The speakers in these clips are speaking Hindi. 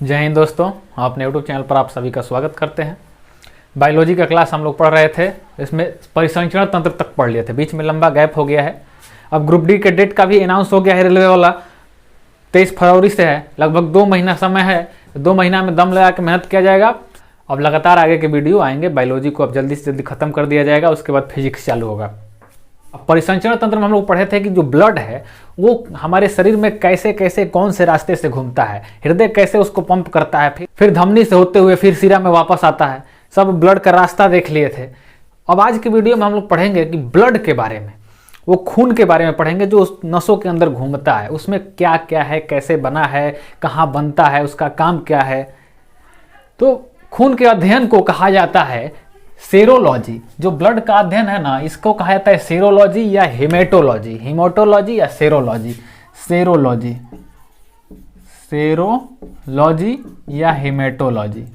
जय हिंद दोस्तों, अपने यूट्यूब चैनल पर आप सभी का स्वागत करते हैं। बायोलॉजी का क्लास हम लोग पढ़ रहे थे, इसमें परिसंचरण तंत्र तक पढ़ लिए थे। बीच में लंबा गैप हो गया है। अब ग्रुप डी के डेट का भी अनाउंस हो गया है, रेलवे वाला 23 फरवरी से है। लगभग 2 महीना समय है, 2 महीना में दम लगा के मेहनत किया जाएगा। अब लगातार आगे के वीडियो आएंगे। बायोलॉजी को अब जल्दी से जल्दी खत्म कर दिया जाएगा, उसके बाद फिजिक्स चालू होगा। अब परिसंचरण तंत्र में हम लोग पढ़े थे कि जो ब्लड है वो हमारे शरीर में कैसे कैसे कौन से रास्ते से घूमता है, हृदय कैसे उसको पंप करता है, फिर धमनी से होते हुए फिर सिरा में वापस आता है। सब ब्लड का रास्ता देख लिए थे। अब आज की वीडियो में हम लोग पढ़ेंगे कि ब्लड के बारे में, वो खून के बारे में पढ़ेंगे जो उस नसों के अंदर घूमता है, उसमें क्या क्या है, कैसे बना है, कहाँ बनता है, उसका काम क्या है। तो खून के अध्ययन को कहा जाता है सेरोलॉजी। जो ब्लड का अध्ययन है ना, इसको कहा जाता है सेरोलॉजी या हेमेटोलॉजी। हेमेटोलॉजी या सेरोलॉजी, सेरोलॉजी, सेरोलॉजी या हेमेटोलॉजी,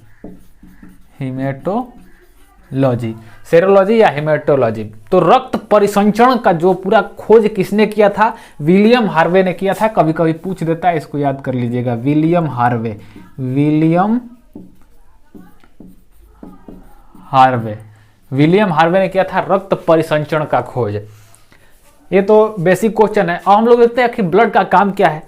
हेमेटोलॉजी, सेरोलॉजी या हेमेटोलॉजी। तो रक्त परिसंचरण का जो पूरा खोज किसने किया था? विलियम हार्वे ने किया था। कभी कभी पूछ देता है, इसको याद कर लीजिएगा। विलियम हार्वे, विलियम हार्वे ने किया था रक्त परिसंचरण का खोज। ये तो बेसिक क्वेश्चन है। और हम लोग देखते हैं कि ब्लड का काम क्या है।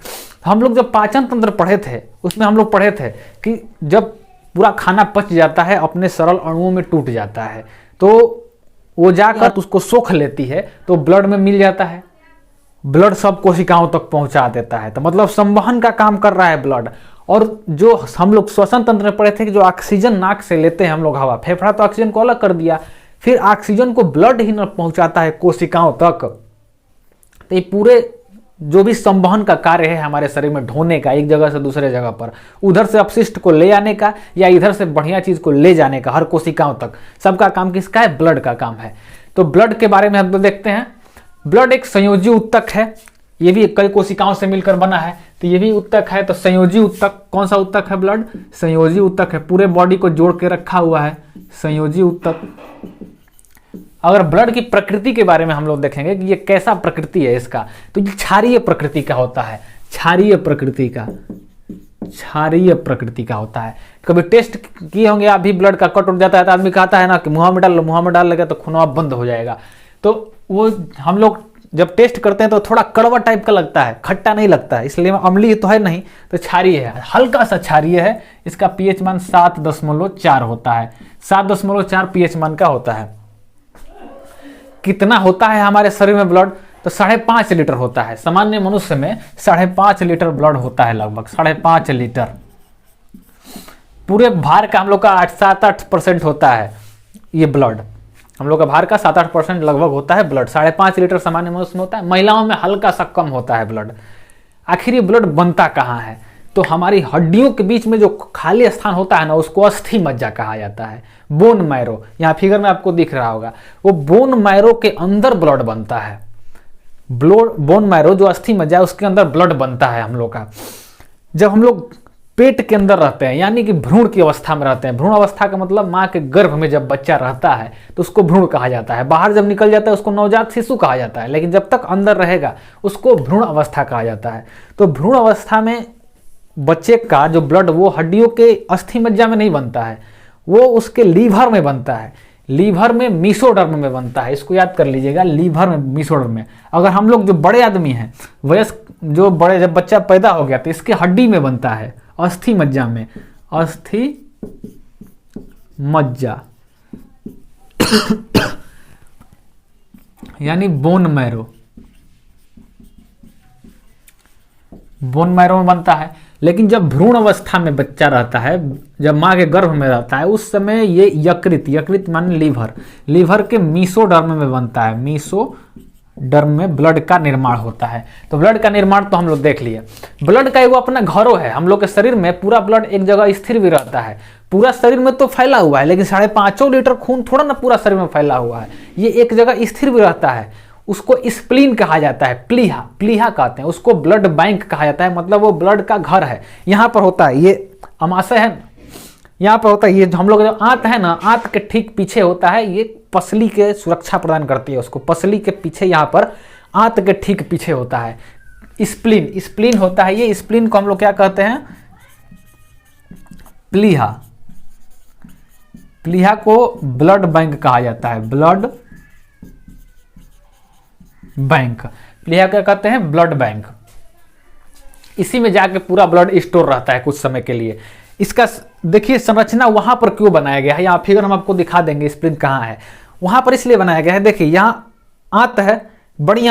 हम लोग जब पाचन तंत्र पढ़े थे, उसमें हम लोग पढ़े थे कि जब पूरा खाना पच जाता है, अपने सरल अणुओं में टूट जाता है, तो वो जाकर उसको सोख लेती है, तो ब्लड में मिल जाता है। ब्लड सब कोशिकाओं तक पहुंचा देता है। तो मतलब संवहन का काम कर रहा है ब्लड। और जो हम लोग श्वसन तंत्र में पढ़े थे कि जो ऑक्सीजन नाक से लेते हैं हम लोग हवा, फेफड़ा तो ऑक्सीजन को अलग कर दिया, फिर ऑक्सीजन को ब्लड ही न पहुंचाता है कोशिकाओं तक। तो ये पूरे जो भी संवहन का कार्य है हमारे शरीर में, ढोने का एक जगह से दूसरे जगह पर, उधर से अपशिष्ट को ले आने का या इधर से बढ़िया चीज को ले जाने का, हर कोशिकाओं तक, सबका काम किसका है? ब्लड का काम है। तो ब्लड के बारे में हम देखते हैं। ब्लड एक संयोजी उत्तक है। ये भी कई कोशिकाओं से मिलकर बना है, तो ये भी उत्तक है। तो संयोजी उत्तक, कौन सा उत्तक है? ब्लड संयोजी उत्तक है, पूरे बॉडी को जोड़ के रखा हुआ है, संयोजी उत्तक। अगर ब्लड की प्रकृति के बारे में हम लोग देखेंगे कि ये कैसा प्रकृति है इसका, तो ये क्षारीय प्रकृति का होता है। क्षारीय प्रकृति का, क्षारीय प्रकृति का होता है। कभी टेस्ट किए होंगे आप भी, ब्लड का कट उठ जाता है तो आदमी कहता है ना कि मुंह में डाल लो, मुंह में डाल लगे तो खून बंद हो जाएगा। तो वो हम लोग जब टेस्ट करते हैं तो थोड़ा कड़वा टाइप का लगता है, खट्टा नहीं लगता है, इसलिए अम्लीय तो है नहीं, तो क्षारीय है, हल्का सा क्षारीय है। इसका पीएच मान 7.4 होता है। 7.4 पीएच मान का होता है। कितना होता है हमारे शरीर में ब्लड? तो 5.5 लीटर होता है। सामान्य मनुष्य में 5.5 लीटर ब्लड होता है, लगभग 5.5 लीटर। पूरे भार का हम लोग का 7-8% होता है ये ब्लड। हम लोग का भार का 7-8% लगभग होता है ब्लड। 5.5 लीटर सामान्य मनुष्य में होता है। महिलाओं में हल्का सा कम होता है ब्लड। आखिर ये ब्लड बनता कहाँ है? तो हमारी हड्डियों के बीच में जो खाली स्थान होता है ना, उसको अस्थि मज्जा कहा जाता है। बोन मैरो, यहाँ फिगर में आपको दिख रहा होगा, वो बोन मैरो के अंदर ब्लड बनता है। बोन मैरो जो अस्थि मज्जा है, उसके अंदर ब्लड बनता है हम लोग का। जब हम लोग पेट के अंदर रहते हैं, यानी कि भ्रूण की अवस्था में रहते हैं। भ्रूण अवस्था का मतलब माँ के गर्भ में जब बच्चा रहता है तो उसको भ्रूण कहा जाता है। बाहर जब निकल जाता है उसको नवजात शिशु कहा जाता है, लेकिन जब तक अंदर रहेगा उसको भ्रूण अवस्था कहा जाता है। तो भ्रूण अवस्था में बच्चे का जो ब्लड वो हड्डियों के अस्थि मज्जा में नहीं बनता है, वो उसके लीवर में बनता है। लीवर में मीसोडर्म में बनता है। इसको याद कर लीजिएगा, लीवर में, मीसोडर्म में। अगर हम लोग जो बड़े आदमी हैं, वयस्क जो बड़े, जब बच्चा पैदा हो गया तो इसके हड्डी में बनता है, अस्थि मज्जा में, अस्थि मज्जा यानी बोन मैरो, बोन मैरो में बनता है। लेकिन जब भ्रूण अवस्था में बच्चा रहता है, जब माँ के गर्भ में रहता है, उस समय ये यकृत, यकृत माने लीवर, लीवर के मीसोडर्म में बनता है। मीसोडर्म में ब्लड का निर्माण होता है। तो ब्लड का निर्माण तो हम लोग देख लिए। ब्लड का एगो अपना घरों है। हम लोग के शरीर में पूरा ब्लड एक जगह स्थिर भी रहता है। पूरा शरीर में तो फैला हुआ है, लेकिन 5.5 लीटर खून थोड़ा ना पूरा शरीर में फैला हुआ है। ये एक जगह स्थिर भी रहता है। उसको स्प्लीन कहा जाता है, प्लीहा, प्लीहा कहते हैं उसको। ब्लड बैंक कहा जाता है, मतलब वो ब्लड का घर है। यहाँ पर होता है, ये अमाशय है, यहाँ पर होता है। ये हम लोग जो आंत है ना, आंत के ठीक पीछे होता है। ये पसली के सुरक्षा प्रदान करती है उसको। पसली के पीछे, यहाँ पर आंत के ठीक पीछे होता है स्प्लीन। स्प्लीन होता है ये। स्प्लीन को हम लोग क्या कहते हैं? प्लीहा, प्लीहा को ब्लड बैंक कहा जाता है, ब्लड बैंक। प्लीहा क्या कहते हैं? Blood bank. इसी में जाके पूरा ब्लड स्टोर रहता है कुछ समय के लिए। इसका देखिए संरचना वहां पर क्यों बनाया गया है, यहाँ फिगर हम आपको दिखा देंगे स्प्लिन कहाँ है। वहां पर इसलिए बनाया गया है, देखिए यहाँ आंत है, बड़ी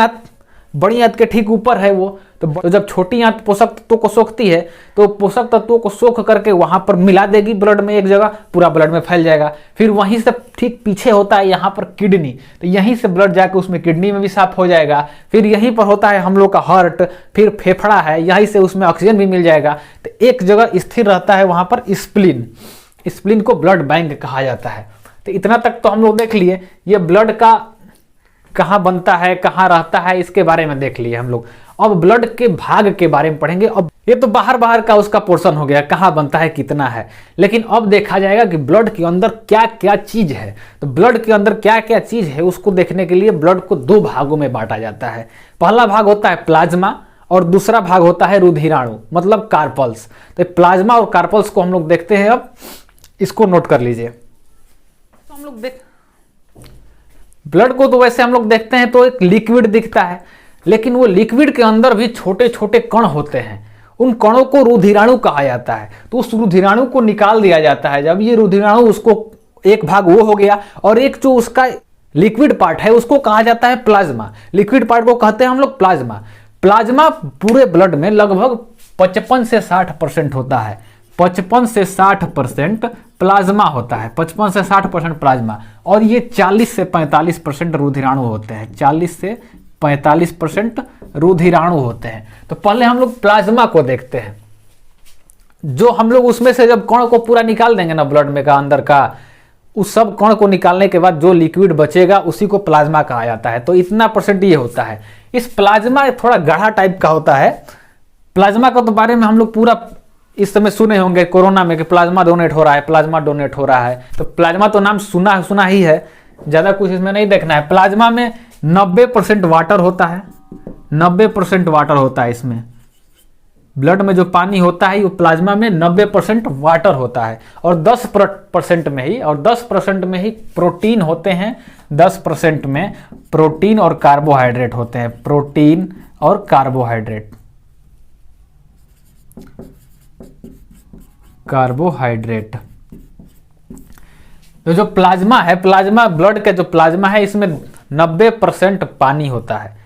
आंत के ठीक ऊपर है वो। तो जब छोटी आंत पोषक तत्वों को सोखती है तो पोषक तत्वों को सोख करके वहां पर मिला देगी ब्लड में एक जगह, पूरा ब्लड में फैल जाएगा। फिर वहीं से ठीक पीछे होता है यहाँ पर किडनी, तो यहीं से ब्लड जाके उसमें किडनी में भी साफ हो जाएगा। फिर यहीं पर होता है हम लोग का हार्ट, फिर फेफड़ा है, यहीं से उसमें ऑक्सीजन भी मिल जाएगा। तो एक जगह स्थिर रहता है वहां पर स्प्लिन, स्प्लिन को ब्लड बैंक कहा जाता है। तो इतना तक तो हम लोग देख लिए, ये ब्लड का कहाँ बनता है, कहाँ रहता है, इसके बारे में देख लिए हम लोग। अब ब्लड के भाग के बारे में पढ़ेंगे। अब ये तो बाहर का उसका पोर्शन हो गया, कहाँ बनता है, कितना है। लेकिन अब देखा जाएगा कि ब्लड के अंदर क्या क्या चीज है। तो ब्लड के अंदर क्या क्या चीज है उसको देखने के लिए ब्लड को दो भागों में बांटा जाता है। पहला भाग होता है प्लाज्मा और दूसरा भाग होता है रुधिराणु, मतलब कार्पल्स। तो प्लाज्मा और कार्पल्स को हम लोग देखते हैं। अब इसको नोट कर लीजिए। तो हम लोग ब्लड को तो वैसे हम लोग देखते हैं तो एक लिक्विड दिखता है, लेकिन वो लिक्विड के अंदर भी छोटे छोटे कण होते हैं। उन कणों को रुधिराणु कहा जाता है। तो उस रुधिराणु को निकाल दिया जाता है। जब ये रुधिराणु, उसको एक भाग वो हो गया, और एक जो उसका लिक्विड पार्ट है उसको कहा जाता है प्लाज्मा। लिक्विड पार्ट को कहते हैं हम लोग प्लाज्मा। प्लाज्मा पूरे ब्लड में लगभग 55 से 60% होता है। 55 से 60% प्लाज्मा होता है, 55 से 60% प्लाज्मा। और ये 40 से 45% रुधिराणु होते हैं, 40 से 45% रुधिराणु होते हैं। तो पहले हम लोग प्लाज्मा को देखते हैं। जो हम लोग उसमें से जब कण को पूरा निकाल देंगे ना ब्लड में का अंदर का, उस सब कण को निकालने के बाद जो लिक्विड बचेगा उसी को प्लाज्मा कहा जाता है। तो इतना % ये होता है। इस प्लाज्मा थोड़ा गाढ़ा टाइप का होता है। प्लाज्मा का तो बारे में हम लोग पूरा इस समय सुने होंगे कोरोना में कि प्लाज्मा डोनेट हो रहा है, प्लाज्मा डोनेट हो रहा है। तो प्लाज्मा तो नाम सुना ही है, ज्यादा कुछ इसमें नहीं देखना है। प्लाज्मा में 90% वाटर होता है, 90% वाटर होता है इसमें। ब्लड में जो पानी होता है वो प्लाज्मा में 90% वाटर होता है। और 10% में ही प्रोटीन होते हैं। 10% में प्रोटीन और कार्बोहाइड्रेट होते हैं, प्रोटीन और कार्बोहाइड्रेट। तो जो प्लाज्मा है, प्लाज्मा ब्लड का जो प्लाज्मा है इसमें 90% पानी होता है।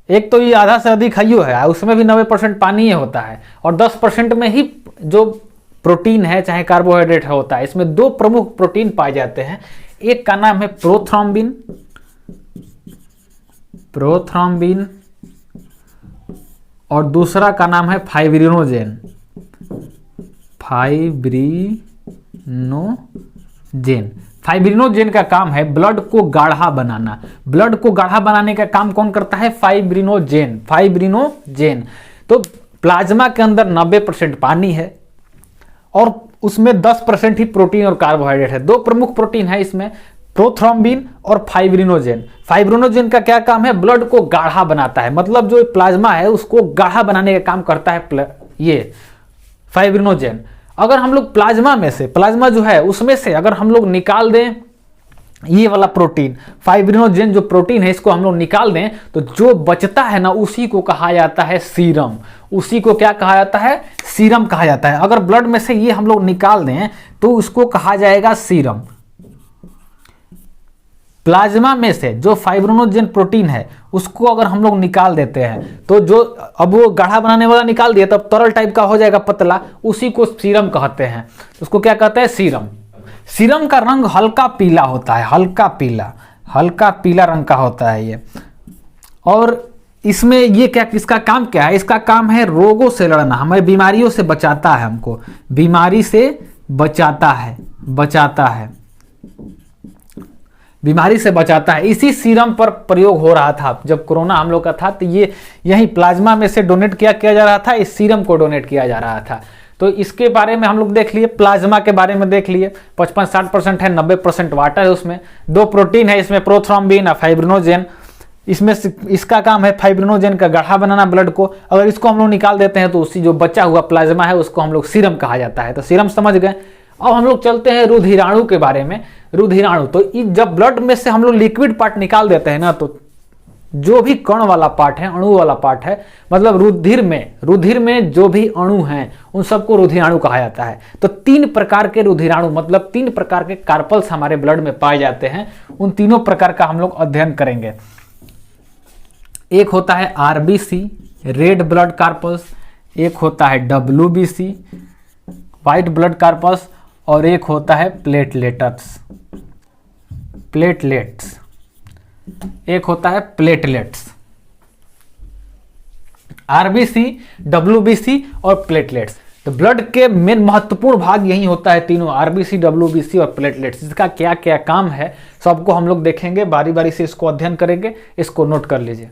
एक तो ये आधा से अधिक हइयो है, उसमें भी 90% पानी ही होता है। और 10% में ही जो प्रोटीन है चाहे कार्बोहाइड्रेट होता है। इसमें दो प्रमुख प्रोटीन पाए जाते हैं। एक का नाम है प्रोथ्रोम्बिन और दूसरा का नाम है फाइब्रिनोजेन। फाइब्रिनोजेन का काम है ब्लड को गाढ़ा बनाना। ब्लड को गाढ़ा बनाने का काम कौन करता है? फाइब्रिनोजेन। तो प्लाज्मा के अंदर 90% पानी है और उसमें 10% ही प्रोटीन और कार्बोहाइड्रेट है। दो प्रमुख प्रोटीन है इसमें, प्रोथ्रोम्बिन और फाइब्रिनोजेन। फाइब्रिनोजेन का क्या काम है? ब्लड को गाढ़ा बनाता है। मतलब जो प्लाज्मा है उसको गाढ़ा बनाने का काम करता है ये फाइब्रिनोजेन। अगर हम लोग प्लाज्मा जो है उसमें से अगर हम लोग निकाल दें ये वाला प्रोटीन, फाइब्रिनोजेन जो प्रोटीन है, इसको हम लोग निकाल दें तो जो बचता है ना उसी को कहा जाता है सीरम। उसी को क्या कहा जाता है? सीरम कहा जाता है। अगर ब्लड में से ये हम लोग निकाल दें तो उसको कहा जाएगा सीरम। प्लाज्मा में से जो फाइब्रिनोजेन प्रोटीन है उसको अगर हम लोग निकाल देते हैं तो जो अब वो गाढ़ा बनाने वाला निकाल दिया तब तरल टाइप का हो जाएगा पतला, उसी को सीरम कहते हैं। उसको क्या कहते हैं? सीरम। सीरम का रंग हल्का पीला होता है, हल्का पीला रंग का होता है ये। और इसमें ये क्या, इसका काम क्या है? इसका काम है रोगों से लड़ना, हमें बीमारियों से बचाता है, हमको बीमारी से बचाता है। इसी सीरम पर प्रयोग हो रहा था जब कोरोना हम लोग का था। तो ये यही प्लाज्मा में से डोनेट किया जा रहा था, इस सीरम को डोनेट किया जा रहा था। तो इसके बारे में हम लोग देख लिए, प्लाज्मा के बारे में देख लिए। 55-60% है, 90% वाटर है उसमें। दो प्रोटीन है इसमें, प्रोथ्रोम्बिन और फाइब्रिनोजेन। इसमें इसका काम है फाइब्रिनोजेन का गढ़ा बनाना ब्लड को। अगर इसको हम लोग निकाल देते हैं तो उसी जो बचा हुआ प्लाज्मा है उसको हम लोग सीरम कहा जाता है। तो सीरम समझ गए। अब हम लोग चलते हैं रुधिराणु के बारे में। रुधिराणु तो जब ब्लड में से हम लोग लिक्विड पार्ट निकाल देते हैं ना, तो जो भी कण वाला पार्ट है, अणु वाला पार्ट है, मतलब रुधिर में जो भी अणु हैं उन सबको रुधिराणु कहा जाता है। तो 3 प्रकार के रुधिराणु मतलब 3 प्रकार के कार्पल्स हमारे ब्लड में पाए जाते हैं। उन तीनों प्रकार का हम लोग अध्ययन करेंगे। एक होता है आरबीसी रेड ब्लड कार्पल्स, एक होता है डब्ल्यूबीसी व्हाइट ब्लड कार्पल्स, और एक होता है प्लेटलेट्स। एक होता है प्लेटलेट्स। आरबीसी, डब्ल्यूबीसी और प्लेटलेट्स। तो ब्लड के मेन महत्वपूर्ण भाग यही होता है तीनों, आरबीसी, डब्ल्यूबीसी और प्लेटलेट्स। इसका क्या क्या काम है सबको हम लोग देखेंगे, बारी बारी से इसको अध्ययन करेंगे। इसको नोट कर लीजिए।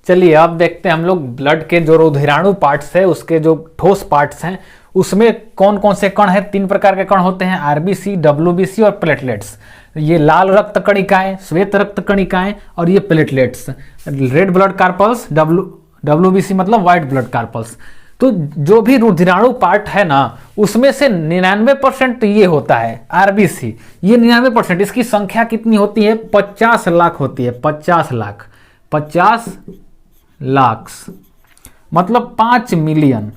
चलिए अब देखते हैं हम लोग ब्लड के जो रुधिराणु पार्ट्स है उसके जो ठोस पार्ट्स हैं उसमें कौन कौन से कण हैं। 3 प्रकार के कण होते हैं, आरबीसी, डब्ल्यूबीसी और प्लेटलेट्स। ये लाल रक्त कणिकाएं, श्वेत रक्त कणिकाएं और ये platelets. Red blood carpals, WBC मतलब व्हाइट ब्लड कार्पल्स। तो जो भी रुधिराणु पार्ट है ना उसमें से 99% ये होता है आरबीसी। ये 99%, इसकी संख्या कितनी होती है? 50 लाख होती है। 50 लाख मतलब 5 मिलियन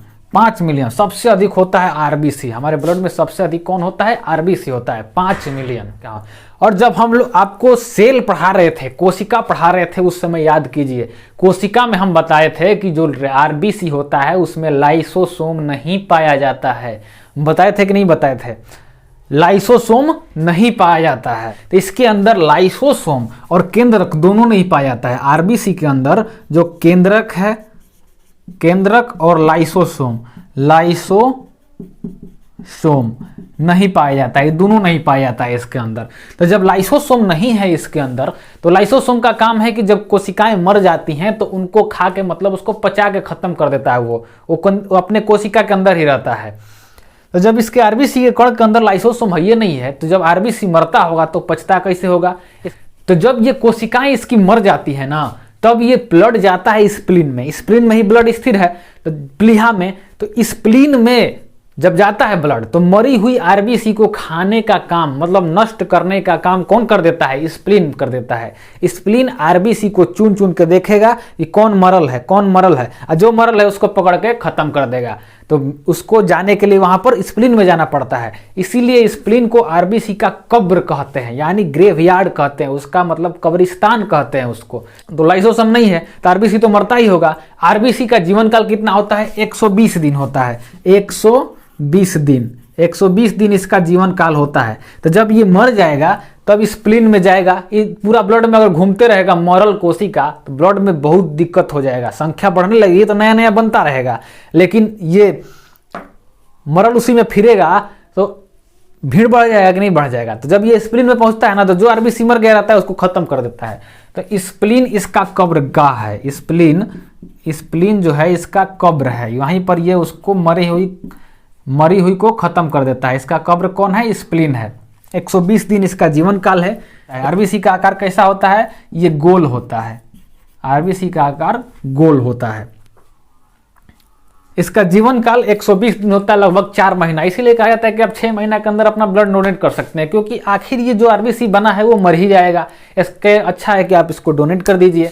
सबसे अधिक होता है आरबीसी। हमारे ब्लड में सबसे अधिक कौन होता है? आरबीसी होता है, 5 मिलियन का। और जब हम लोग आपको सेल पढ़ा रहे थे, कोशिका पढ़ा रहे थे, उस समय याद कीजिए, कोशिका में हम बताए थे कि जो आरबीसी होता है उसमें लाइसोसोम नहीं पाया जाता है। बताए थे कि नहीं बताए थे? लाइसोसोम नहीं पाया जाता है। तो इसके अंदर लाइसोसोम और केंद्रक दोनों नहीं पाया जाता है। आरबीसी के अंदर जो केंद्रक है, केंद्रक और लाइसोसोम नहीं पाया जाता है। ये दोनों नहीं पाया जाता है इसके अंदर। तो जब लाइसोसोम नहीं है इसके अंदर, तो लाइसोसोम का काम है कि जब कोशिकाएं मर जाती हैं तो उनको खा के मतलब उसको पचा के खत्म कर देता है। वो अपने कोशिका के अंदर ही रहता है। तो जब इसके आरबीसी के कण के अंदर लाइसोसोम है ये नहीं है, तो जब आरबीसी मरता होगा तो पचता कैसे होगा? तो जब ये कोशिकाएं इसकी मर जाती है ना, तब ये ब्लड जाता है स्प्लीन में। स्प्लीन में ही ब्लड स्थिर है, तो प्लीहा में। तो स्प्लीन में जब जाता है ब्लड, तो मरी हुई आरबीसी को खाने का काम मतलब नष्ट करने का काम कौन कर देता है? स्प्लीन कर देता है। स्प्लीन आरबीसी को चुन चुन के देखेगा कि कौन मरल है, और जो मरल है उसको पकड़ के खत्म कर देगा। तो उसको जाने के लिए वहां पर स्प्लीन में जाना पड़ता है। इसीलिए स्प्लीन को आरबीसी का कब्र कहते हैं, यानी ग्रेवयार्ड कहते हैं। उसका मतलब कब्रिस्तान कहते हैं उसको। तो लाइसोसोम नहीं है तो आरबीसी तो मरता ही होगा। आरबीसी का जीवन काल कितना होता है? 120 दिन होता है। 120 दिन इसका जीवन काल होता है। तो जब ये मर जाएगा तब स्प्लीन में जाएगा। ये पूरा ब्लड में अगर घूमते रहेगा मरल कोशिका, तो ब्लड में बहुत दिक्कत हो जाएगा, संख्या बढ़ने लगेगी, तो नया नया बनता रहेगा। लेकिन ये मरल उसी में फिरेगा तो भीड़ बढ़ जाएगा कि नहीं बढ़ जाएगा? तो जब ये स्प्लीन में पहुंचता है ना, तो जो आरबीसी मर गया रहता है उसको खत्म कर देता है। तो स्प्लीन इसका कब्रगाह है। स्प्लीन जो है इसका कब्र है। वहीं पर ये उसको मरी हुई को खत्म कर देता है। इसका कब्र कौन है? स्प्लीन है। 120 दिन इसका जीवन काल है। आरबीसी का आकार कैसा होता है? ये गोल होता है। आरबीसी का आकार गोल होता है। इसका जीवन काल 120 दिन होता है, लगभग 4 महीना। इसीलिए कहा जाता है कि आप 6 महीना के अंदर अपना ब्लड डोनेट कर सकते हैं, क्योंकि आखिर ये जो आरबीसी बना है वो मर ही जाएगा। इसके अच्छा है कि आप इसको डोनेट कर दीजिए।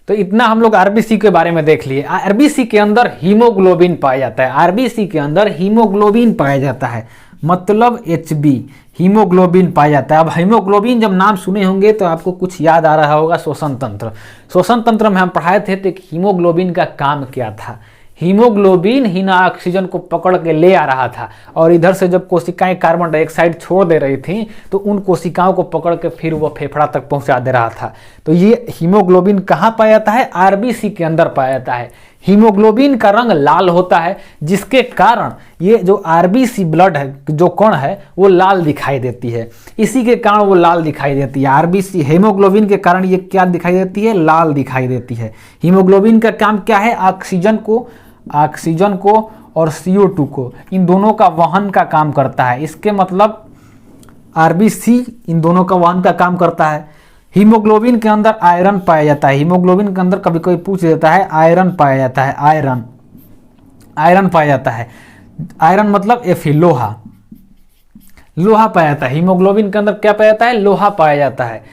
तो इतना हम लोग आरबीसी के बारे में देख लिए। आरबीसी के अंदर हीमोग्लोबिन पाया जाता है। आरबीसी के अंदर हीमोग्लोबिन पाया जाता है, मतलब HB हीमोग्लोबिन पाया जाता है। अब हीमोग्लोबिन जब नाम सुने होंगे तो आपको कुछ याद आ रहा होगा, श्वसन तंत्र। श्वसन तंत्र में हम पढ़ाए थे तो हीमोग्लोबिन का काम क्या था? हीमोग्लोबिन ही ना ऑक्सीजन को पकड़ के ले आ रहा था, और इधर से जब कोशिकाएं कार्बन डाइऑक्साइड छोड़ दे रही थी तो उन कोशिकाओं को पकड़ के फिर वो फेफड़ा तक पहुंचा दे रहा था। तो ये हीमोग्लोबिन कहाँ पाया जाता है? आरबीसी के अंदर पाया जाता है। हीमोग्लोबिन का रंग लाल होता है, जिसके कारण ये जो आरबीसी ब्लड है, जो कण है, वो लाल दिखाई देती है। इसी के कारण वो लाल दिखाई देती है। आरबीसी हीमोग्लोबिन के कारण ये क्या दिखाई देती है? लाल दिखाई देती है। हीमोग्लोबिन का काम क्या है? ऑक्सीजन को और CO2 को, इन दोनों का वहन का काम करता है। इसके मतलब आरबीसी इन दोनों का वहन का काम करता है। हीमोग्लोबिन के अंदर आयरन पाया जाता है। हीमोग्लोबिन के अंदर कभी कोई पूछ देता है, आयरन पाया जाता है, आयरन, आयरन पाया जाता है। आयरन मतलब Fe, लोहा, लोहा पाया जाता है। हीमोग्लोबिन के अंदर क्या पाया जाता है? लोहा पाया जाता है।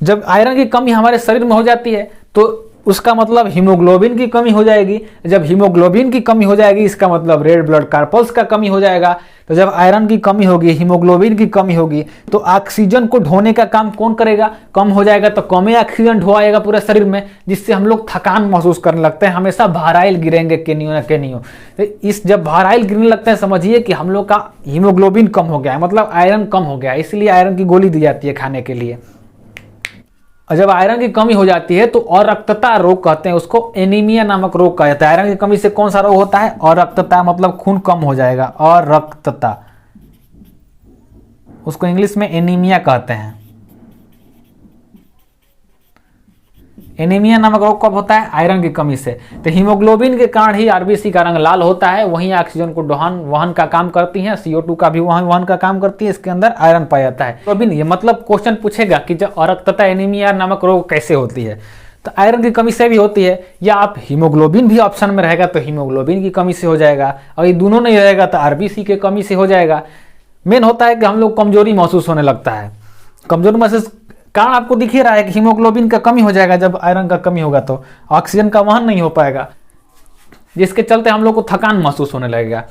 जब आयरन की कमी हमारे शरीर में हो जाती है तो उसका मतलब हीमोग्लोबिन की कमी हो जाएगी। जब हीमोग्लोबिन की कमी हो जाएगी इसका मतलब रेड ब्लड कार्पल्स का कमी हो जाएगा। तो जब आयरन की कमी होगी, हीमोग्लोबिन की कमी होगी, तो ऑक्सीजन को ढोने का काम कौन करेगा? कम हो जाएगा, तो कम ही ऑक्सीजन ढोआएगा पूरे शरीर में, जिससे हम लोग थकान महसूस करने लगते हैं, हमेशा भाराइल गिरेंगे केनियो ना केनियो। तो इस जब भाराइल गिरने लगते हैं समझिए कि हम लोग का हीमोग्लोबिन कम हो गया है, मतलब आयरन कम हो गया है, इसलिए आयरन की गोली दी जाती है खाने के लिए। और जब आयरन की कमी हो जाती है तो अरक्तता रोग कहते हैं उसको, एनीमिया नामक रोग कहा जाता है। आयरन की कमी से कौन सा रोग होता है? अरक्तता, मतलब खून कम हो जाएगा, अरक्तता, उसको इंग्लिश में एनीमिया कहते हैं। एनीमिया नामक रोग कब होता है? आयरन की कमी से। तो हीमोग्लोबिन के कारण ही आरबीसी का रंग लाल होता है, वहीं ऑक्सीजन को वहन का काम करती है, CO2 का भी वहन का काम करती है, इसके अंदर आयरन पाया जाता है। हीमोग्लोबिन, ये मतलब क्वेश्चन पूछेगा कि जब अरक्तता एनीमिया नामक रोग कैसे होती है, तो आयरन की कमी से भी होती है, या आप हीमोग्लोबिन भी ऑप्शन में रहेगा तो हीमोग्लोबिन की कमी से हो जाएगा, और ये दोनों नहीं रहेगा तो आरबीसी के कमी से हो जाएगा। मेन होता है कि हम लोग कमजोरी महसूस होने लगता है। कमजोरी महसूस कारण आपको दिख ही रहा है कि हीमोग्लोबिन का कमी हो जाएगा, जब आयरन का कमी होगा तो ऑक्सीजन का वहन नहीं हो पाएगा, जिसके चलते हम लोग को थकान महसूस होने लगेगा।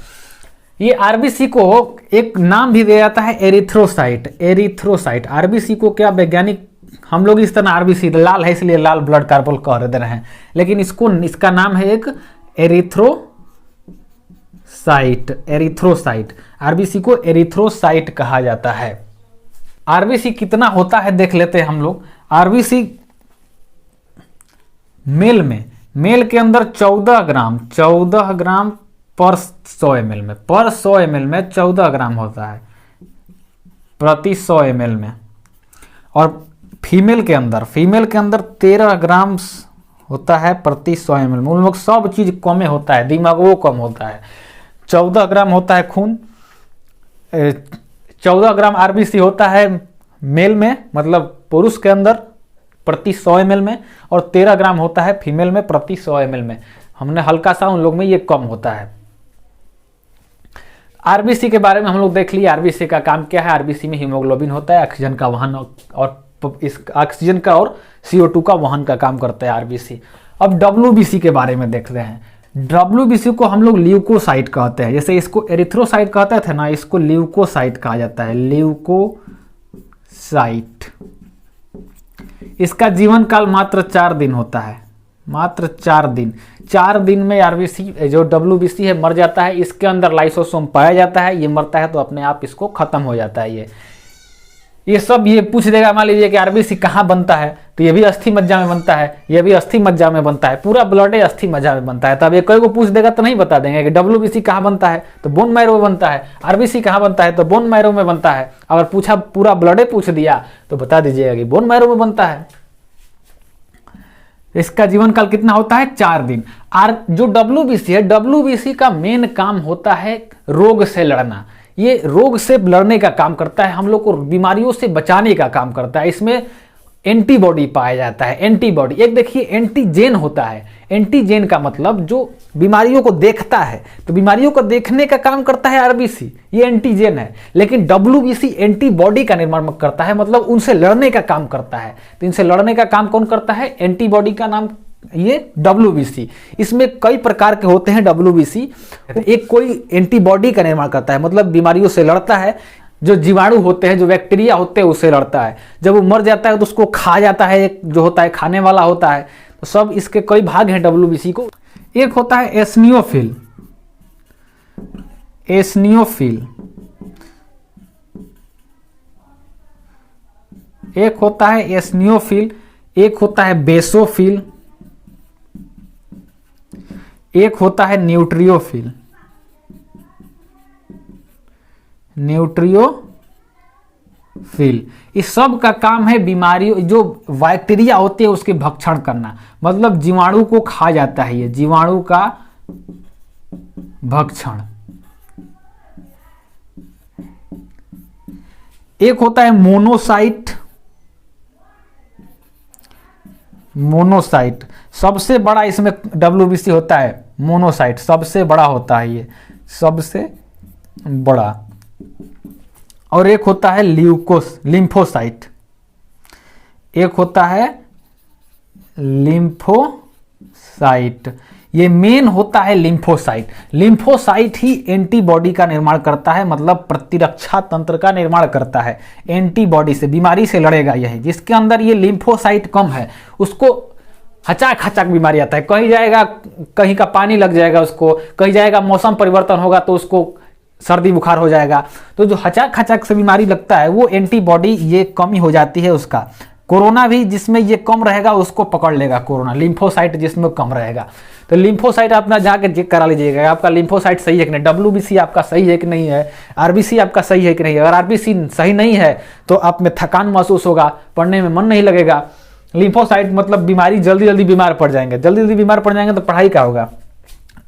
ये आरबीसी को एक नाम भी दिया जाता है, एरिथ्रोसाइट। एरिथ्रोसाइट आरबीसी को क्या वैज्ञानिक, हम लोग इस तरह आरबीसी लाल है इसलिए लाल ब्लड कार्पल कह दे रहे हैं, लेकिन इसका नाम है एक एरिथ्रोसाइट। एरिथ्रोसाइट, आरबीसी को एरिथ्रोसाइट कहा जाता है। आरबीसी कितना होता है देख लेते हैं हम लोग। आरबीसी मेल में, मेल के अंदर 14 ग्राम पर 100 ml में, पर 100 ml में 14 ग्राम होता है प्रति 100 ml में। और फीमेल के अंदर 13 ग्राम होता है प्रति 100 ml में। उन लोग सब चीज कम होता है, दिमाग वो कम होता है। 14 ग्राम होता है खून, 14 ग्राम आरबीसी होता है मेल में, मतलब पुरुष के अंदर प्रति 100 ml में, और 13 ग्राम होता है फीमेल में प्रति 100 ml में। हमने हल्का सा उन लोग में ये कम होता है। आरबीसी के बारे में हम लोग देख लिए, आरबीसी का काम क्या है। आरबीसी में हीमोग्लोबिन होता है, ऑक्सीजन का वहन और इस ऑक्सीजन का और CO2 का वहन का काम करता है आरबीसी। अब डब्ल्यूबीसी के बारे में देखते हैं। डब्ल्यूबीसी को हम लोग ल्यूकोसाइट कहते हैं, जैसे इसको एरिथ्रोसाइट कहते थे ना, इसको ल्यूकोसाइट कहा जाता है, ल्यूकोसाइट। इसका जीवन काल मात्र 4 दिन होता है, मात्र 4 दिन। 4 दिन में आरबीसी जो डब्ल्यूबीसी है मर जाता है। इसके अंदर लाइसोसोम पाया जाता है, ये मरता है तो अपने आप इसको खत्म हो जाता है। ये सब ये पूछ देगा, मान लीजिए कि आरबीसी कहाँ बनता है, तो ये भी अस्थि मज्जा में बनता है, ये भी अस्थि मज्जा में बनता है, पूरा ब्लड अस्थि मज्जा में बनता है। तब ये कोई को पूछ देगा तो नहीं बता देंगे कि डब्ल्यूबीसी कहाँ बनता है, तो बोन मैरो में बनता है। आरबीसी कहाँ बनता है, तो बोन मैरो में बनता है। अगर पूछा पूरा ब्लडे पूछ दिया तो बता दीजिएगा कि बोन मैरो में बनता है। इसका जीवन काल कितना होता है? 4 दिन। जो डब्ल्यूबीसी है, डब्ल्यूबीसी का मेन काम होता है रोग से लड़ना। ये रोग से लड़ने का काम करता है, हम लोग को बीमारियों से बचाने का काम करता है। इसमें एंटीबॉडी पाया जाता है। एंटीबॉडी, एक देखिए एंटीजेन होता है। एंटीजेन का मतलब जो बीमारियों को देखता है, तो बीमारियों को देखने का काम करता है आरबीसी, ये एंटीजेन है। लेकिन डब्ल्यूबीसी एंटीबॉडी का निर्माण करता है, मतलब उनसे लड़ने का काम करता है। तो इनसे लड़ने का काम कौन करता है? एंटीबॉडी का नाम ये डब्ल्यूबीसी। इसमें कई प्रकार के होते हैं डब्ल्यूबीसी। एक कोई एंटीबॉडी का निर्माण करता है, मतलब बीमारियों से लड़ता है। जो जीवाणु होते हैं, जो बैक्टीरिया होते हैं, उससे लड़ता है। जब वो मर जाता है तो उसको खा जाता है, एक जो होता है खाने वाला होता है। तो सब इसके कई भाग हैं डब्ल्यूबीसी को। एक होता है एसनियोफिल। एसनियोफिल एक होता है एसनियोफिल, एक होता है बेसोफिल, एक होता है न्यूट्रियोफिल। न्यूट्रियोफिल, इस सब का काम है बीमारियों, जो बैक्टीरिया होते हैं उसके भक्षण करना, मतलब जीवाणु को खा जाता है। ये जीवाणु का भक्षण। एक होता है मोनोसाइट, मोनोसाइट सबसे बड़ा इसमें WBC होता है, मोनोसाइट सबसे बड़ा होता है, ये सबसे बड़ा। और एक होता है लिम्फोसाइट, एक होता है लिम्फोसाइट, ये मेन होता है लिम्फोसाइट। लिम्फोसाइट ही एंटीबॉडी का निर्माण करता है, मतलब प्रतिरक्षा तंत्र का निर्माण करता है, एंटीबॉडी से, बीमारी से लड़ेगा यही। जिसके अंदर ये लिम्फोसाइट कम है उसको हचाक हचाक बीमारी आता है, कहीं जाएगा कहीं का पानी लग जाएगा उसको, कहीं जाएगा मौसम परिवर्तन होगा तो उसको सर्दी बुखार हो जाएगा। तो जो हचाक हचाक से बीमारी लगता है वो एंटीबॉडी ये कमी हो जाती है उसका। कोरोना भी जिसमें ये कम रहेगा उसको पकड़ लेगा कोरोना, लिम्फोसाइट जिसमें कम रहेगा। तो लिम्फोसाइट अपना जाके चेक करा लीजिएगा, आपका लिम्फोसाइट सही है कि नहीं, WBC आपका सही है कि नहीं है, RBC आपका सही है कि नहीं है। अगर RBC सही नहीं है तो आप में थकान महसूस होगा, पढ़ने में मन नहीं लगेगा। लिम्फोसाइट मतलब बीमारी, जल्दी जल्दी बीमार पड़ जाएंगे, जल्दी जल्दी बीमार पड़ जाएंगे तो पढ़ाई क्या होगा।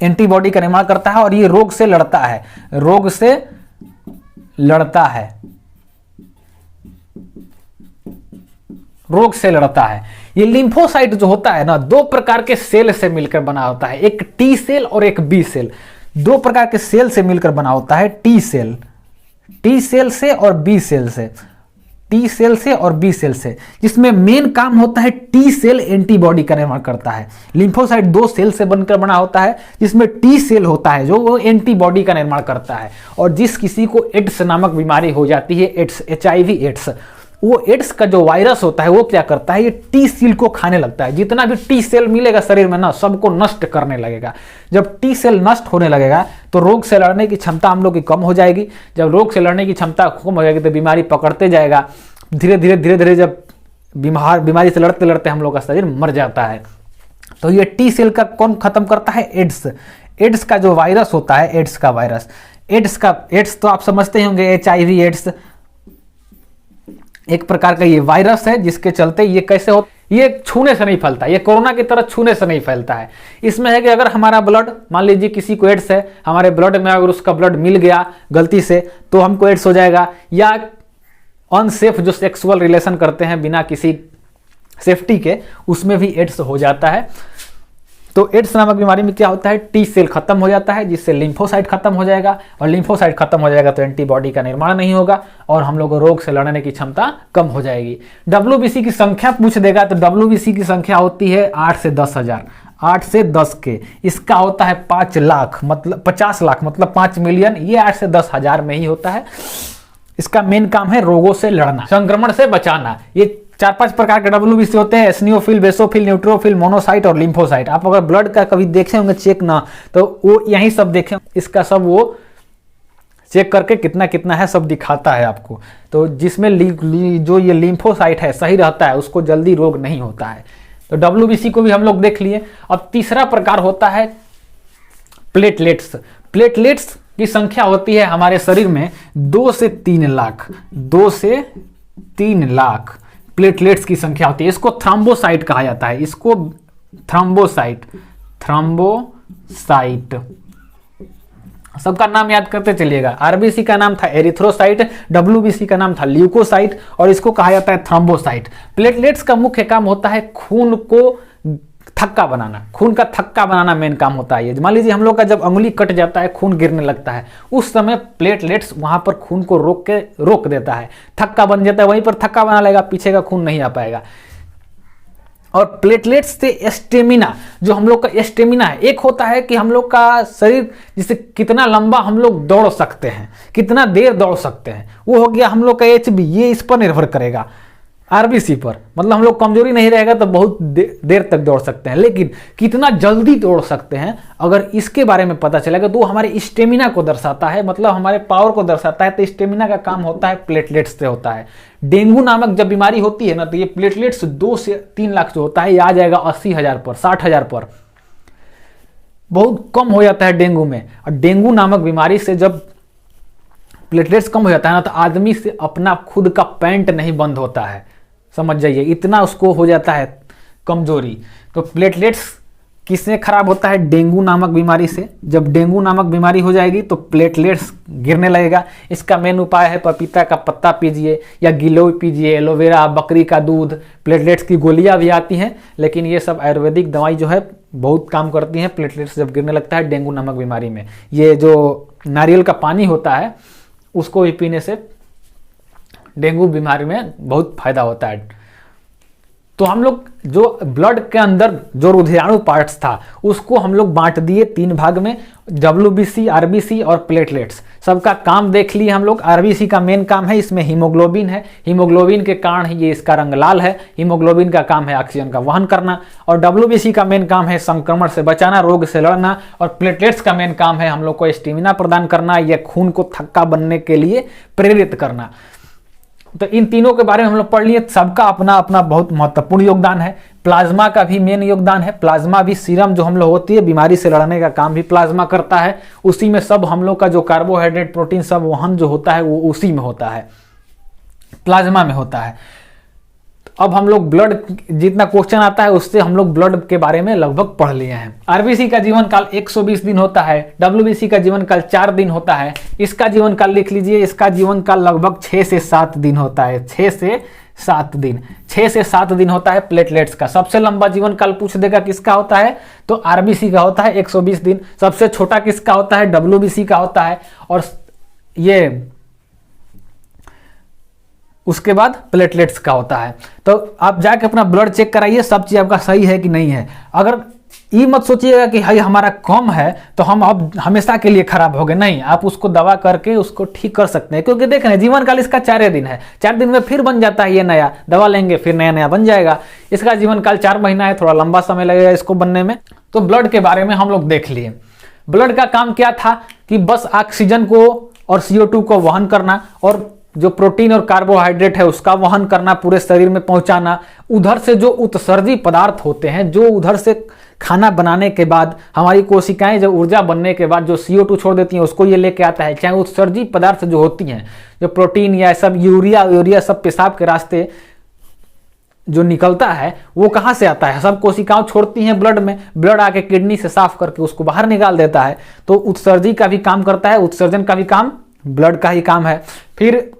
एंटीबॉडी का निर्माण करता है और ये रोग से लड़ता है, रोग से लड़ता है, रोग से लड़ता है। ये लिम्फोसाइट जो होता है ना, दो प्रकार के सेल से मिलकर बना होता है, एक T सेल और एक B सेल। दो प्रकार के सेल से मिलकर बना होता है, T सेल से और B सेल से, T सेल से और B सेल से, जिसमें मेन काम होता है T सेल एंटीबॉडी का निर्माण करता है। लिम्फोसाइट दो सेल से बनकर बना होता है, जिसमें T सेल होता है जो वो एंटीबॉडी का निर्माण करता है। और जिस किसी को एड्स नामक बीमारी हो जाती है, एड्स, HIV एड्स, वो एड्स का जो वायरस होता है वो क्या करता है, ये T सेल को खाने लगता है। जितना भी T सेल मिलेगा शरीर में ना, सबको नष्ट करने लगेगा। जब T सेल नष्ट होने लगेगा तो रोग से लड़ने की क्षमता हम लोग की कम हो जाएगी। जब रोग से लड़ने की क्षमता कम हो जाएगी तो बीमारी पकड़ते जाएगा, धीरे धीरे जब बीमारी से लड़ते लड़ते हम लोग का शरीर मर जाता है। तो ये T सेल का कौन खत्म करता है, एड्स। एड्स का जो वायरस होता है, एड्स का वायरस, एड्स तो आप समझते होंगे, HIV एड्स एक प्रकार का ये वायरस है, जिसके चलते ये कैसे हो, ये छूने से नहीं फैलता, ये कोरोना की तरह छूने से नहीं फैलता है। इसमें है कि अगर हमारा ब्लड, मान लीजिए किसी को एड्स है, हमारे ब्लड में अगर उसका ब्लड मिल गया गलती से तो हमको एड्स हो जाएगा। या अनसेफ जो सेक्सुअल रिलेशन करते हैं बिना किसी सेफ्टी के, उसमें भी एड्स हो जाता है। तो एड्स नामक बीमारी में क्या होता है, T सेल खत्म हो जाता है, जिससे लिम्फोसाइट खत्म हो जाएगा, और लिम्फोसाइट खत्म हो जाएगा तो एंटीबॉडी का निर्माण नहीं होगा और हम लोग को रोग से लड़ने की क्षमता कम हो जाएगी। WBC की संख्या पूछ देगा तो WBC की संख्या होती है 8 से 10 हजार, 8 से 10 के। इसका होता है 5 लाख, मतलब 50 लाख, मतलब 5 मिलियन। ये 8 से 10 हजार में ही होता है। इसका मेन काम है रोगों से लड़ना, संक्रमण से बचाना। ये 4-5 प्रकार के WBC होते हैं, एसिनोफिल, बेसोफिल, न्यूट्रोफिल, मोनोसाइट और लिम्फोसाइट। आप अगर ब्लड का कभी देखे होंगे चेक ना, तो वो यही सब देखे, इसका सब वो चेक करके कितना कितना है सब दिखाता है आपको। तो जिसमें जो ये लिम्फोसाइट है सही रहता है, उसको जल्दी रोग नहीं होता है। तो WBC को भी हम लोग देख लिए। अब तीसरा प्रकार होता है प्लेटलेट्स। प्लेटलेट्स की संख्या होती है हमारे शरीर में 2 से 3 लाख, 2 से 3 लाख प्लेटलेट्स की संख्या होती है। इसको थ्रोम्बोसाइट कहा जाता है, इसको थ्रोम्बोसाइट, थ्रोम्बोसाइट। सबका नाम याद करते चलिएगा। RBC का नाम था एरिथ्रोसाइट, WBC का नाम था ल्यूकोसाइट, और इसको कहा जाता है थ्रोम्बोसाइट। प्लेटलेट्स का मुख्य काम होता है खून को थक्का बनाना, खून का थक्का बनाना मेन काम होता है। मान लीजिए हम लोग का जब अंगुली कट जाता है, खून गिरने लगता है, उस समय प्लेटलेट्स वहां पर खून को रोक देता है, थक्का बन जाता है, वहीं पर थक्का बना लेगा, पीछे का खून नहीं आ पाएगा। और प्लेटलेट्स से स्टेमिना, जो हम लोग का स्टेमिना है, एक होता है कि हम लोग का शरीर जिससे कितना लंबा हम लोग दौड़ सकते हैं, कितना देर दौड़ सकते हैं, वो हो गया हम लोग का HB। ये इस पर निर्भर करेगा, RBC पर। मतलब हम लोग कमजोरी नहीं रहेगा तो बहुत देर तक दौड़ सकते हैं, लेकिन कितना जल्दी दौड़ सकते हैं अगर इसके बारे में पता चलेगा तो हमारे स्टेमिना को दर्शाता है, मतलब हमारे पावर को दर्शाता है। तो स्टेमिना का काम होता है प्लेटलेट्स से होता है। डेंगू नामक जब बीमारी होती है ना, तो ये प्लेटलेट्स 2 से 3 लाख जो होता है, ये आ जाएगा 80,000 पर, 60,000 पर, बहुत कम हो जाता है डेंगू में। और डेंगू नामक बीमारी से जब प्लेटलेट्स कम हो जाता है ना, तो आदमी से अपना खुद का पैंट नहीं बंद होता है, समझ जाइए, इतना उसको हो जाता है कमजोरी। तो प्लेटलेट्स किससे खराब होता है? डेंगू नामक बीमारी से। जब डेंगू नामक बीमारी हो जाएगी तो प्लेटलेट्स गिरने लगेगा। इसका मेन उपाय है पपीता का पत्ता पीजिए या गिलोय पीजिए, एलोवेरा, बकरी का दूध, प्लेटलेट्स की गोलियां भी आती हैं, लेकिन ये सब आयुर्वेदिक दवाई जो है बहुत काम करती हैं प्लेटलेट्स जब गिरने लगता है डेंगू नामक बीमारी में। ये जो नारियल का पानी होता है उसको भी पीने से डेंगू बीमारी में बहुत फायदा होता है। तो हम लोग जो ब्लड के अंदर जो रुधिराणु पार्ट्स था उसको हम लोग बांट दिए 3 भाग में, WBC, RBC और प्लेटलेट्स। सबका काम देख लिए हम लोग। RBC का मेन काम है, इसमें हीमोग्लोबिन है, हीमोग्लोबिन के कारण ही ये इसका रंग लाल है। हीमोग्लोबिन का काम है ऑक्सीजन का वहन करना। और WBC का मेन काम है संक्रमण से बचाना, रोग से लड़ना। और प्लेटलेट्स का मेन काम है हम लोग को स्टेमिना प्रदान करना या खून को थक्का बनने के लिए प्रेरित करना। तो इन तीनों के बारे में हम लोग पढ़ लिए। सबका अपना अपना बहुत महत्वपूर्ण योगदान है। प्लाज्मा का भी मेन योगदान है। प्लाज्मा भी सीरम जो हम लोग होती है बीमारी से लड़ने का काम भी प्लाज्मा करता है। उसी में सब हम लोग का जो कार्बोहाइड्रेट, प्रोटीन सब वहन जो होता है वो उसी में होता है, प्लाज्मा में होता है। अब हम लोग ब्लड जितना क्वेश्चन आता है उससे हम लोग ब्लड के बारे में लगभग पढ़ लिए हैं। आरबीसी का जीवन काल 120 दिन होता है, डब्ल्यूबीसी का जीवन काल 4 दिन होता है। इसका जीवन काल लिख लीजिए, इसका जीवन काल लगभग 6 से 7 दिन होता है। 6 से 7 दिन, 6 से 7 दिन होता है प्लेटलेट्स का। सबसे लंबा जीवन काल पूछ देगा किसका होता है तो आरबीसी का होता है 120 दिन। सबसे छोटा किसका होता है? डब्ल्यूबीसी का होता है। और ये उसके बाद प्लेटलेट्स का होता है। तो आप जाके अपना ब्लड चेक कराइए, सब चीज आपका सही है कि नहीं है। अगर ये मत सोचिएगा कि भाई हमारा कम है तो हम अब हमेशा के लिए खराब हो गए, नहीं, आप उसको दवा करके उसको ठीक कर सकते हैं। क्योंकि देख रहे हैं जीवन काल इसका 4 दिन है, 4 दिन में फिर बन जाता है ये नया, दवा लेंगे फिर नया नया बन जाएगा। इसका जीवन काल 4 महीना है, थोड़ा लंबा समय लगेगा इसको बनने में। तो ब्लड के बारे में हम लोग देख लिए। ब्लड का काम क्या था कि बस ऑक्सीजन को और CO2 को वहन करना और जो प्रोटीन और कार्बोहाइड्रेट है उसका वहन करना, पूरे शरीर में पहुंचाना। उधर से जो उत्सर्जी पदार्थ होते हैं, जो उधर से खाना बनाने के बाद हमारी कोशिकाएं जब ऊर्जा बनने के बाद जो CO2 छोड़ देती हैं उसको ये लेके आता है। चाहे उत्सर्जी पदार्थ जो होती हैं, जो प्रोटीन या सब यूरिया सब पेशाब के रास्ते जो निकलता है वो कहाँ से आता है? सब कोशिकाओं छोड़ती हैं ब्लड में, ब्लड आके किडनी से साफ करके उसको बाहर निकाल देता है। तो उत्सर्जी का भी काम करता है, उत्सर्जन का भी काम ब्लड का ही काम है। फिर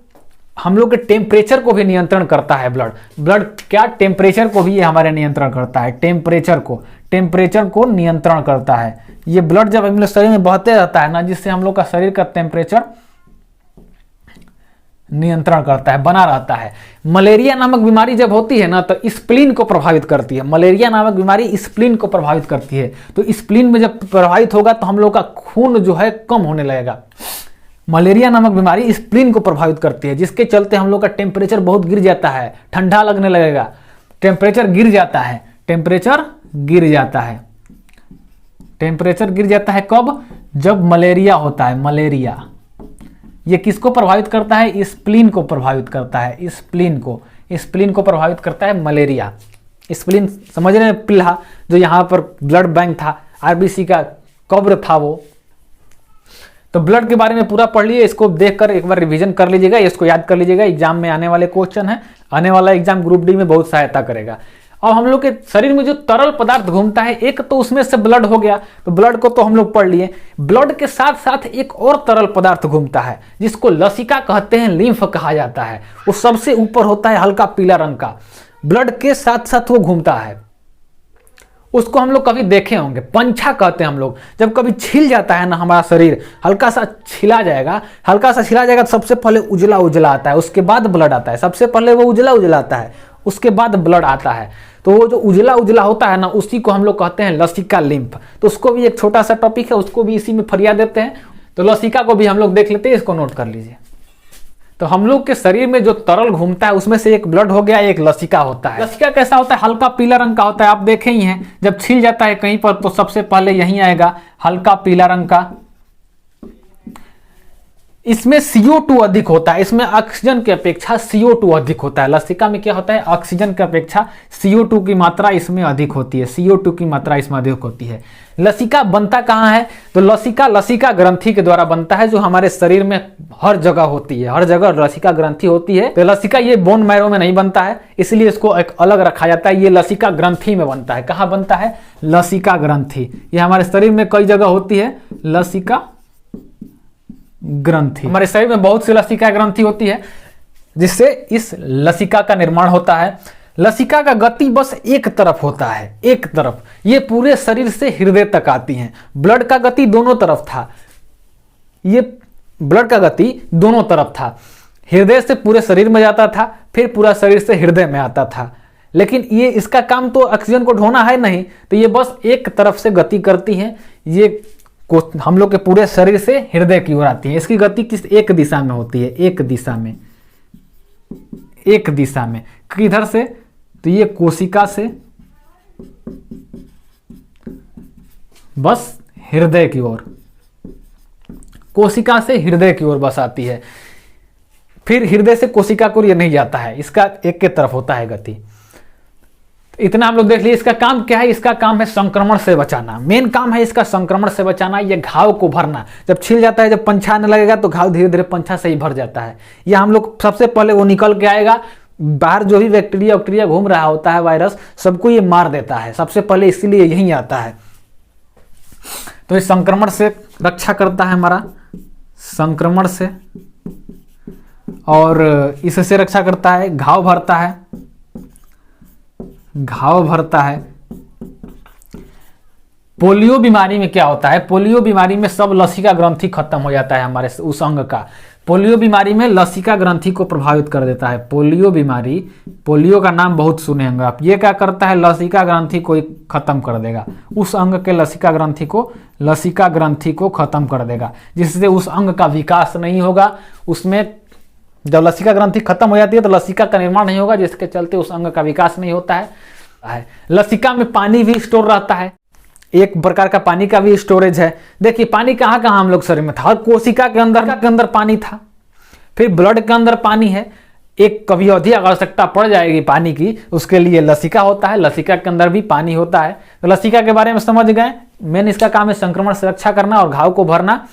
हम लोग के टेम्परेचर को भी नियंत्रण करता है ब्लड क्या? टेम्परेचर को भी ये हमारे नियंत्रण करता है। टेम्परेचर को नियंत्रण करता है। ये ब्लड जब हम लोग शरीर में बहते रहता है ना, जिससे हम लोग का शरीर का टेम्परेचर नियंत्रण करता है, बना रहता है। मलेरिया नामक बीमारी जब होती है ना तो स्प्लीन को प्रभावित करती है। मलेरिया नामक बीमारी स्प्लीन को प्रभावित करती है। तो स्प्लीन में जब प्रभावित होगा तो हम लोग का खून जो है कम होने लगेगा। मलेरिया नामक बीमारी स्प्लीन को प्रभावित करती है, जिसके चलते हम लोग का टेम्परेचर बहुत गिर जाता है, ठंडा लगने लगेगा। टेम्परेचर गिर जाता है, टेम्परेचर गिर जाता है कब? जब मलेरिया होता है। मलेरिया ये किसको प्रभावित करता है? स्प्लीन को प्रभावित करता है। स्प्लीन को प्रभावित करता है मलेरिया। स्प्लीन समझ रहे हैं? पिल्हा जो यहाँ पर ब्लड बैंक था, आरबीसी का कब्र था वो। तो ब्लड के बारे में पूरा पढ़ लिए। इसको देखकर एक बार रिवीजन कर लीजिएगा, इसको याद कर लीजिएगा, एग्जाम में आने वाले क्वेश्चन है। आने वाला एग्जाम ग्रुप डी में बहुत सहायता करेगा। और हम लोग के शरीर में जो तरल पदार्थ घूमता है, एक तो उसमें से ब्लड हो गया, तो ब्लड को तो हम लोग पढ़ लिए। ब्लड के साथ साथ एक और तरल पदार्थ घूमता है जिसको लसिका कहते हैं, लिम्फ कहा जाता है। वो सबसे ऊपर होता है, हल्का पीला रंग का। ब्लड के साथ साथ वो घूमता है। उसको हम लोग कभी देखे होंगे, पंछा कहते हैं हम लोग। जब कभी छिल जाता है ना हमारा शरीर, हल्का सा छिला जाएगा तो सबसे पहले उजला उजला आता है, उसके बाद ब्लड आता है। सबसे पहले वो उजला उजला आता है, उसके बाद ब्लड आता है। तो वो जो उजला उजला होता है ना, उसी को हम लोग कहते हैं लसिका लिम्फ। तो उसको भी एक छोटा सा टॉपिक है, उसको भी इसी में फरिया देते हैं। तो लसिका को भी हम लोग देख लेते हैं, इसको नोट कर लीजिए। तो हम लोग के शरीर में जो तरल घूमता है उसमें से एक ब्लड हो गया, एक लसिका होता है। लसिका कैसा होता है? हल्का पीला रंग का होता है। आप देखे ही हैं, जब छिल जाता है कहीं पर तो सबसे पहले यहीं आएगा, हल्का पीला रंग का। इसमें CO2 अधिक होता है, इसमें ऑक्सीजन की अपेक्षा CO2 अधिक होता है। लसिका में क्या होता है, ऑक्सीजन की अपेक्षा CO2 की मात्रा इसमें अधिक होती है, CO2 की मात्रा इसमें अधिक होती है। लसिका बनता कहाँ है, तो लसिका ग्रंथि के द्वारा बनता है, जो हमारे शरीर में हर जगह होती है, हर जगह लसिका ग्रंथि होती है। तो लसिका ये बोन मैरो में नहीं बनता है, इसलिए इसको एक अलग रखा जाता है। ये लसिका ग्रंथि में बनता है। कहाँ बनता है, लसिका ग्रंथि। ये हमारे शरीर में कई जगह होती है लसिका ग्रंथि। हमारे शरीर में बहुत सी लसिका ग्रंथि होती है, जिससे इस लसिका का निर्माण होता है। लसिका का गति बस एक तरफ होता है, एक तरफ। ये पूरे शरीर से हृदय तक आती हैं। ब्लड का गति दोनों तरफ था, ये ब्लड का गति दोनों तरफ था। हृदय से पूरे शरीर में जाता था, फिर पूरा शरीर से हृदय में आता था। लेकिन ये इसका काम तो ऑक्सीजन को ढोना है नहीं, तो ये बस एक तरफ से गति करती हैं। ये हम लोग के पूरे शरीर से हृदय की ओर आती है। इसकी गति किस एक दिशा में होती है, एक दिशा में, एक दिशा में। किधर से, तो ये कोशिका से बस हृदय की ओर, कोशिका से हृदय की ओर बस आती है। फिर हृदय से कोशिका को ये नहीं जाता है, इसका एक के तरफ होता है गति। इतना हम लोग देख लिए। इसका काम क्या है, इसका काम है संक्रमण से बचाना। मेन काम है इसका संक्रमण से बचाना, ये घाव को भरना। जब छिल जाता है, जब पंछा आने लगेगा तो घाव धीरे धीरे पंछा से ही भर जाता है। ये हम लोग सबसे पहले वो निकल के आएगा, बाहर जो भी बैक्टीरिया घूम रहा होता है, वायरस, सबको ये मार देता है सबसे पहले, इसीलिए यही आता है। तो इस संक्रमण से रक्षा करता है हमारा, संक्रमण से, और इससे रक्षा करता है, घाव भरता है, घाव भरता है। पोलियो बीमारी में क्या होता है, पोलियो बीमारी में सब लसिका ग्रंथि खत्म हो जाता है हमारे उस अंग का। पोलियो बीमारी में लसिका ग्रंथि को प्रभावित कर देता है। पोलियो बीमारी, पोलियो का नाम बहुत सुने होंगे आप। ये क्या करता है, लसिका ग्रंथि को खत्म कर देगा, उस अंग के लसिका ग्रंथि को खत्म कर देगा, जिससे उस अंग का विकास नहीं होगा। उसमें जब लसिका ग्रंथि खत्म हो जाती है तो लसिका का निर्माण नहीं होगा, जिसके चलते उस अंग का विकास नहीं होता है। लसिका में पानी भी स्टोर रहता है, एक प्रकार का पानी का भी स्टोरेज है। देखिए पानी कहाँ कहाँ हम लोग शरीर में था, और कोशिका के अंदर पानी था, फिर ब्लड के अंदर पानी है। एक कभी अवधि आवश्यकता पड़ जाएगी पानी की, उसके लिए लसिका होता है, लसिका के अंदर भी पानी होता है। तो लसिका के बारे में समझ गए। मेन इसका काम है संक्रमण से रक्षा करना और घाव को भरना।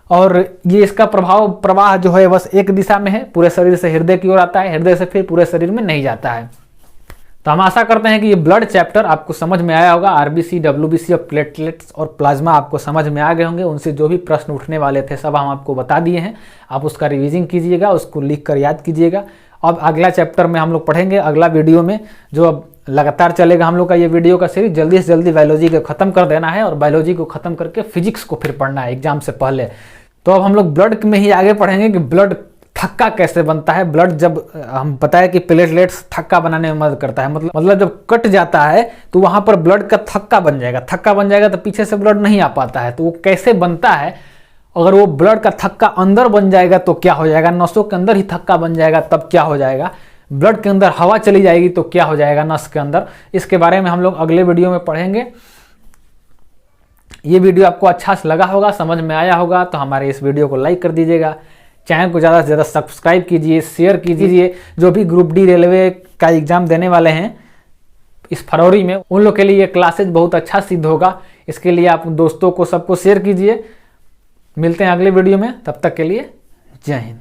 और ये इसका प्रवाह जो है बस एक दिशा में है, पूरे शरीर से हृदय की ओर आता है, हृदय से फिर पूरे शरीर में नहीं जाता है। तो हम आशा करते हैं कि ये ब्लड चैप्टर आपको समझ में आया होगा। आरबीसी, डब्ल्यूबीसी और प्लेटलेट्स और प्लाज्मा आपको समझ में आ गए होंगे। उनसे जो भी प्रश्न उठने वाले थे सब हम आपको बता दिए हैं। आप उसका रिवीजन कीजिएगा, उसको लिख कर याद कीजिएगा। अब अगला चैप्टर में हम लोग पढ़ेंगे, अगला वीडियो में, जो अब लगातार चलेगा हम लोग का ये वीडियो का सीरीज। जल्दी से जल्दी बायोलॉजी को खत्म कर देना है, और बायोलॉजी को खत्म करके फिजिक्स को फिर पढ़ना है एग्जाम से पहले। तो अब हम लोग ब्लड में ही आगे पढ़ेंगे कि ब्लड थक्का कैसे बनता है। ब्लड जब हम पता है कि प्लेटलेट्स थक्का बनाने में मदद करता है, मतलब जब कट जाता है तो वहां पर ब्लड का थक्का बन जाएगा, तो पीछे से ब्लड नहीं आ पाता है। तो वो कैसे बनता है, अगर वो ब्लड का थक्का अंदर बन जाएगा तो क्या हो जाएगा, नसों के अंदर ही थक्का बन जाएगा तब क्या हो जाएगा, ब्लड के अंदर हवा चली जाएगी तो क्या हो जाएगा नस के अंदर। इसके बारे में हम लोग अगले वीडियो में पढ़ेंगे। ये वीडियो आपको अच्छा से लगा होगा, समझ में आया होगा, तो हमारे इस वीडियो को लाइक कर दीजिएगा, चैनल को ज़्यादा से ज़्यादा सब्सक्राइब कीजिए, शेयर कीजिए। जो भी ग्रुप डी रेलवे का एग्ज़ाम देने वाले हैं इस फरवरी में, उन लोग के लिए ये क्लासेज बहुत अच्छा सिद्ध होगा। इसके लिए आप दोस्तों को सबको शेयर कीजिए। मिलते हैं अगले वीडियो में, तब तक के लिए जय हिंद।